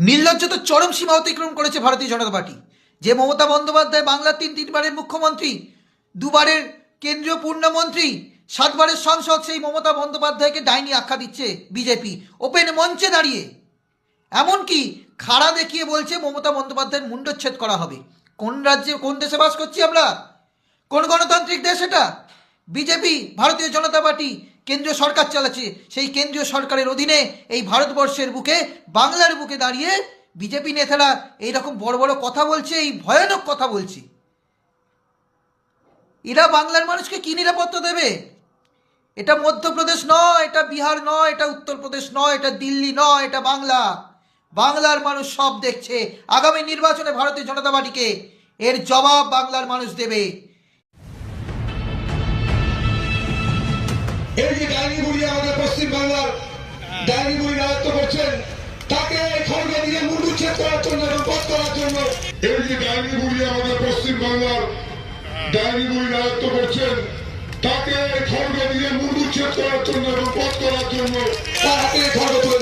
নির্লজ্জ তো চরম সীমা অতিক্রম করেছে ভারতীয় জনতা পার্টি। যে মমতা বন্দ্যোপাধ্যায় বাংলার তিনবারের মুখ্যমন্ত্রী, দুবারের কেন্দ্রীয় পূর্ণমন্ত্রী, 7বারের সাংসদ, সেই মমতা বন্দ্যোপাধ্যায়কে ডাইনি আখ্যা দিচ্ছে বিজেপি ওপেন মঞ্চে দাঁড়িয়ে। এমনকি খাড়া দেখিয়ে বলছে মমতা বন্দ্যোপাধ্যায়ের মুণ্ডচ্ছেদ করা হবে। কোন রাজ্যে, কোন দেশে বাস করছি আমরা? কোন গণতান্ত্রিক দেশ এটা? বিজেপি, ভারতীয় জনতা পার্টি কেন্দ্রীয় সরকার চালাচ্ছে। সেই কেন্দ্রীয় সরকারের অধীনে এই ভারতবর্ষের বুকে, বাংলার বুকে দাঁড়িয়ে বিজেপি নেতারা এইরকম বড় বড় কথা বলছে, এই ভয়ানক কথা বলছে। এরা বাংলার মানুষকে কি নিরাপত্তা দেবে? এটা মধ্যপ্রদেশ নয়, এটা বিহার নয়, এটা উত্তরপ্রদেশ নয়, এটা দিল্লি নয়, এটা বাংলা। বাংলার মানুষ সব দেখছে। আগামী নির্বাচনে ভারতীয় জনতা পার্টিকে এর জবাব বাংলার মানুষ দেবে। এই যে ডাইনিগুলি আমাদের পশ্চিমবাংলার ডাইনিগুলি রাজত্ব করছেন, তাকে খড়গে দিয়ে মুন্ডুচ্ছেদ করার জন্য এবং পথ করার জন্য, এই যে ডাইনিগুলি আমাদের পশ্চিমবাংলার ডাইনিগুলি রাজত্ব করছেন, তাকে খড়গে দিয়ে মুন্ডুচ্ছেদ করার জন্য এবং পথ করার জন্য তার হাতে খড়গ তুলে